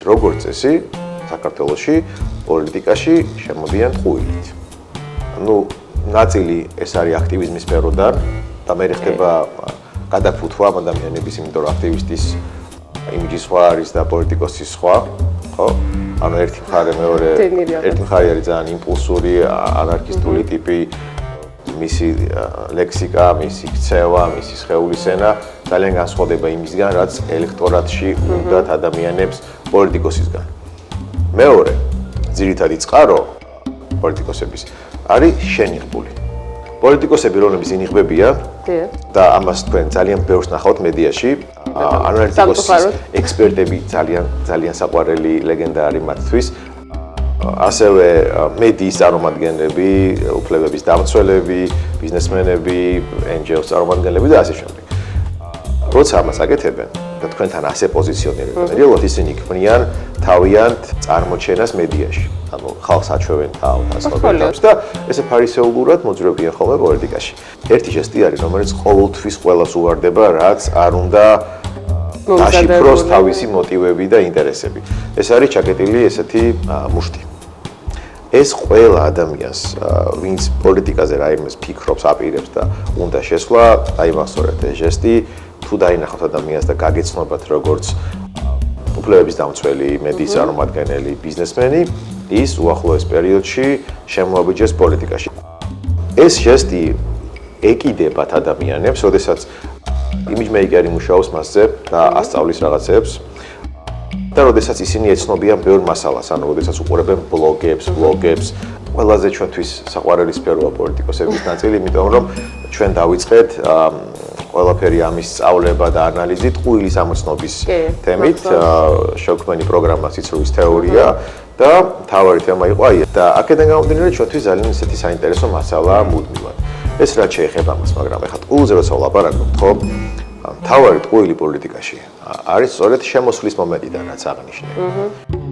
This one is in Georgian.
როგორც წესი, საქართველოში პოლიტიკაში შემოდიან ყუილით. Ну, ნაწილი ეს არის აქტივიზმის სფეროდან და მე ხდება გადაფუთვა ადამიანების, იმიტომ რომ აქტივისტის იმიჯი სხვა არის და პოლიტიკოსის სხვა, ხო? ანუ ერთი მხარე მეორე, ერთი მხარე არის ძალიან იმპულსური, ანარქისტული ტიპი, მისი ლექსიკა, მისი ქცევა, მისი სხეულის ენა ძალიან განსხვავდება იმისგან, რაც ელექტორატში უნდათ ადამიანებს პოლიტიკოსისგან. მეორე, ძირითადი წყარო პოლიტიკოსების არის შენიღბული. პოლიტიკოსები რომლებიც ინიღბებიან და ამას თქვენ ძალიან ბევრს ნახავთ მედიაში, ანალიტიკოსის ექსპერტები ძალიან საყვარელი ლეგენდა არის მათთვის. ასევე მედიის წარმომადგენლები, უფლებების დამცველები, ბიზნესმენები, NGO-ს წარმომადგენლები და ასე შემდეგ. როცა ამას აკეთებენ და თქვენთან ასე პოზიციონირებენ, რეალურად ისინი ქმნიან თავიანთ წარმოჩენას მედიაში. ანუ ხალხს აჩვევენ თავს და ესე ფარისეულურად მოძრაობიან ხოლმე პოლიტიკაში. ერთი ჟესტი არის, რომელიც ყოველთვის ყველას უვარდება, რაც არ უნდა დაშიფროს თავისი მოტივები და ინტერესები. ეს არის ჩაკეტილი ესეთი მუშტი. ეს ყველა ადამიანს, ვინც პოლიტიკაზე რაიმეს ფიქრობს, აპირებს და უნდა შესვლა, დაიმახსოვრეთ ეს ჟესტი, თუ დაინახავთ ადამიანს და გაგეცნობათ როგორც უფლებების დამცველი, მედიის წარმომადგენელი, ბიზნესმენი, ის უახლოეს პერიოდში შემოაბიჯეს პოლიტიკაში. ეს ჟესტი ეკიდებათ ადამიანებს, როდესაც იმიჯმეიკერი მუშაობს მასზე და ასწავლის რაღაცებს და როდესაც ისინი ეცნობიან ბევრ მასალას, ანუ როდესაც უყურებენ ბლოგებს, ყველაზე ჩვენთვის საყვარელი სფეროა პოლიტიკოსების ნაწილი, იმიტომ რომ ჩვენ დავიწყეთ ყველაფერი ამის სწავლება და ანალიზი ტყუილის ამოცნობის თემით, შევქმნი პროგრამა სიცრუის თეორია და მთავარი თემა იყო აი და აქედან გამომდინარე ჩვენთვის ძალიან ისეთი საინტერესო მასალაა მუდმივად. ეს რაც შეეხება მას, მაგრამ ეხლა ტყუილზე როცა ვლაპარაკობთ, ხო? მთავარი ტყუილი პოლიტიკაში არის სწორედ შემოსვლის მომენტიდან, რაც აღნიშნე.